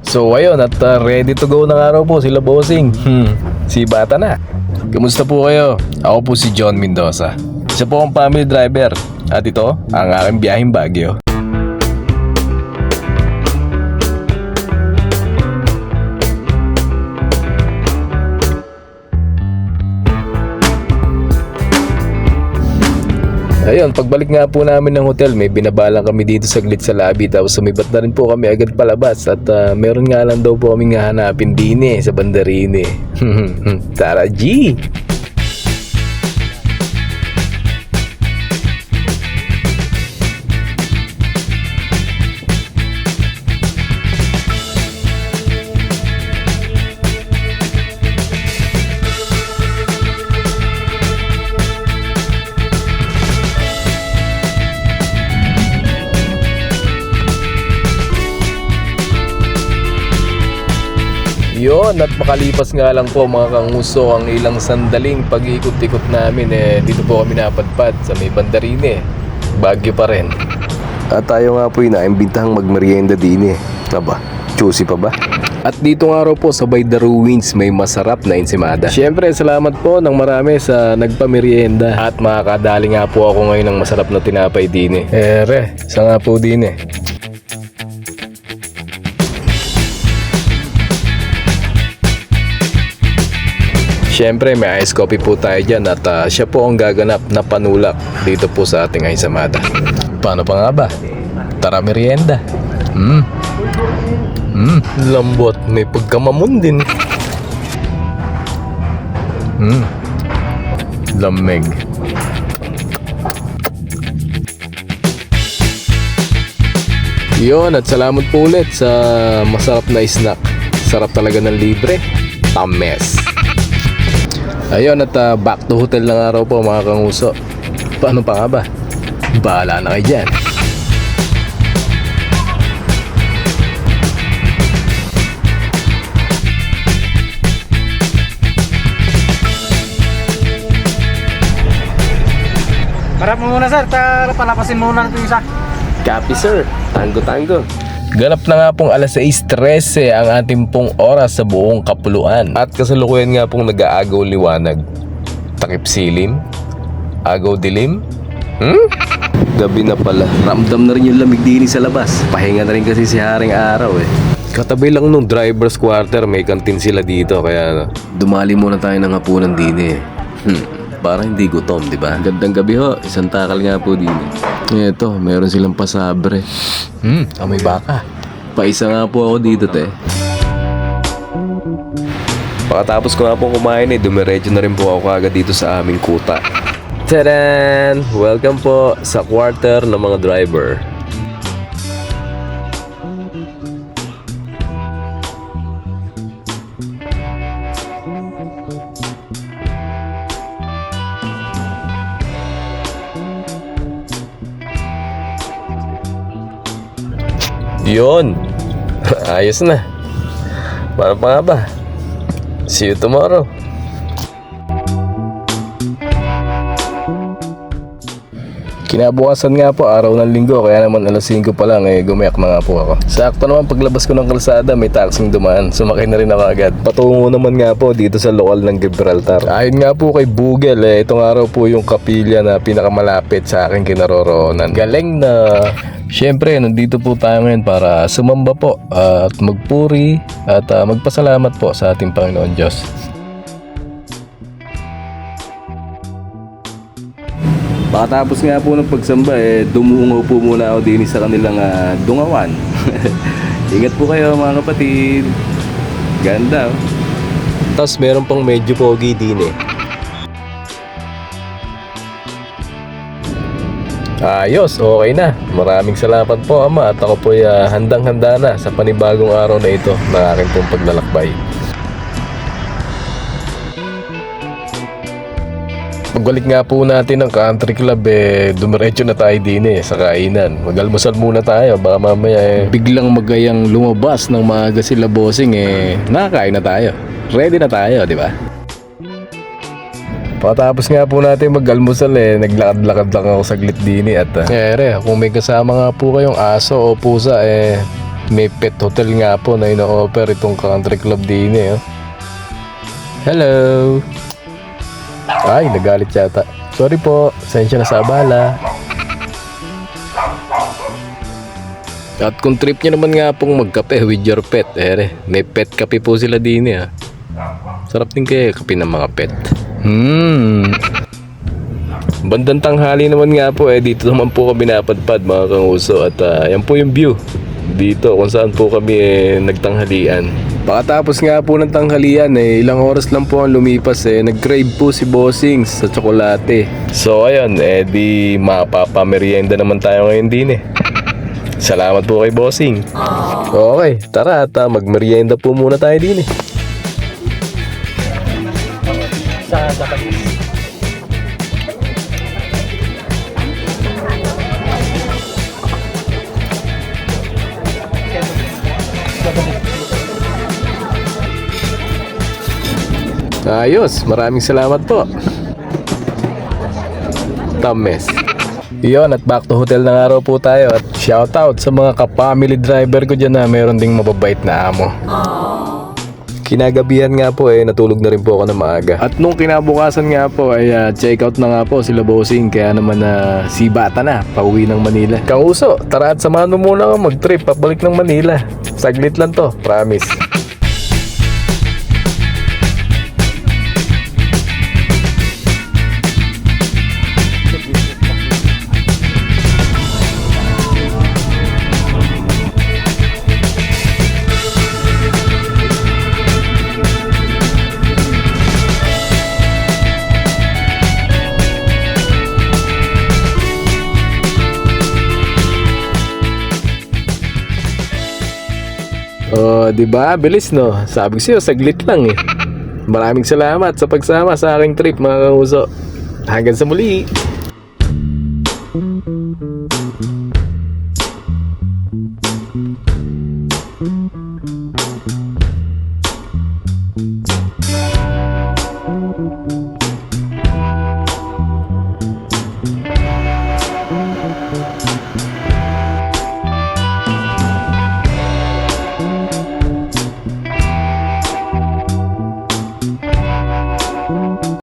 So ayun, at ready to go na nga raw po sila bossing. Si Bata na. Kamusta po kayo? Ako po si John Mendoza. Isa po akong family driver. At ito, ang aking biyaheng Baguio. Ayun, pagbalik nga po namin ng hotel, may binabalang kami dito saglit sa lobby. Tapos sumibat na rin po kami agad palabas. At meron nga lang daw po kaming hahanapin din sa Bandarine. Tara G! Yun, at makalipas nga lang po mga kanguso ang ilang sandaling pag-iikot-ikot namin dito po kami napadpad sa may Bandarine, Baguio pa rin. At tayo nga po inaimbitahang magmerienda din Aba, juicy pa ba? At dito nga raw po sa By the Ruins may masarap na ensimada. Siyempre salamat po ng marami sa nagpamerienda. At makakadali nga po ako ngayon ng masarap na tinapay din sa nga po din Siyempre may ice coffee po tayo dyan at siya po ang gaganap na panulak dito po sa ating ensaymada. Paano pa nga ba? Tara merienda. Lambot, may pagkamamon din. Lamig. Yun, at salamat po ulit sa masarap na snack. Sarap talaga ng libre. Tames. Ayun, at back to hotel na nga raw po mga kanguso. Paano pa nga ba? Bahala na kayo dyan. Harap mo muna sir, palapasin muna natin isa. Copy sir, tango-tango. Ganap na nga pong alas 6:13 ang ating pong oras sa buong Kapuluan. At kasalukuyan nga pong nag-aagaw liwanag. Takip silim? Agaw dilim? Gabi na pala. Ramdam na rin yung lamig din sa labas. Pahinga na rin kasi si Haring Araw Katabi lang nung driver's quarter, may kantin sila dito. Kaya dumali muna tayo ng hapunan din Para hindi gutom, di ba? Gandang gabi ho, isang takal nga po din Eto, meron silang pasabre. Amoy baka. Paisa nga po ako dito, Pagkatapos ko nga po kumain dumiretso na rin po ako agad dito sa aming kuta. Tadaan! Welcome po sa quarter ng mga driver. Yun. Ayos na. Paano pa nga ba? See you tomorrow. Kinabukasan nga po, araw ng linggo, kaya naman alas 5 pa lang gumayak na nga po ako. Sakto naman paglabas ko ng kalsada, may taxing dumaan. Sumakay na rin ako agad. Patungo naman nga po dito sa lokal ng Gibraltar. Ayon nga po kay Google, itong araw po yung kapilya na pinakamalapit sa aking kinaroroonan. Galing na! Siyempre, nandito po tayo ngayon para sumamba po at magpuri at magpasalamat po sa ating Panginoon Diyos. Pagkatapos nga po ng pagsamba, dumungaw po muna ako din sa kanilang dungawan. Ingat po kayo mga kapatid. Ganda. Tapos meron pang medyo pogi din Ayos, okay na. Maraming salamat po Ama at ako po handang-handa na sa panibagong araw na ito ng aking pong paglalakbay. Pagbalik nga po natin ng country club dumiretso na tayo din sa kainan. Mag-almusal muna tayo, baka mamaya biglang magayang lumabas ng maaga sila bossing nakakain na tayo. Ready na tayo, di ba? Pagkatapos nga po natin mag-almusal naglakad-lakad lang ako saglit din at kung may kasama nga po kayong aso o pusa May pet hotel nga po na ino-offer itong country club din eh. Oh. Hello. Ay, nagalit yata. Sorry po, sensya na sa abala. At kung trip nyo naman nga pong magkape with your pet, may pet kape po sila din eh. Sarap din kaya kape ng mga pet. Bandang tanghali naman nga po dito naman po kami napadpad mga kanguso. At yan po yung view dito kung saan po kami nagtanghalian. Pakatapos nga po ng tanghalian ilang oras lang po ang lumipas nag-crave po si Bossing sa tsokolate. So ayun, di mapapamerienda naman tayo ngayon din Salamat po kay Bossing. Okay, tara at magmerienda po muna tayo din Sa dapat. Ayos, maraming salamat po. Tames. Iyon, at back to hotel na nga raw po tayo. At shout out sa mga ka-family driver ko dyan na meron ding mababait na amo. Kinagabihan nga po natulog na rin po ako na maaga. At nung kinabukasan nga po check out na nga po sila Bossing. Kaya naman sibata na, pauwi ng Manila. Kang Uso, tara at samahan mo muna ako mag-trip pabalik ng Manila. Saglit lang to, promise. Oh, di ba? Bilis no. Sabi ko sa'yo, saglit lang Maraming salamat sa pagsama sa aking trip mga kanguso. Hanggang sa muli.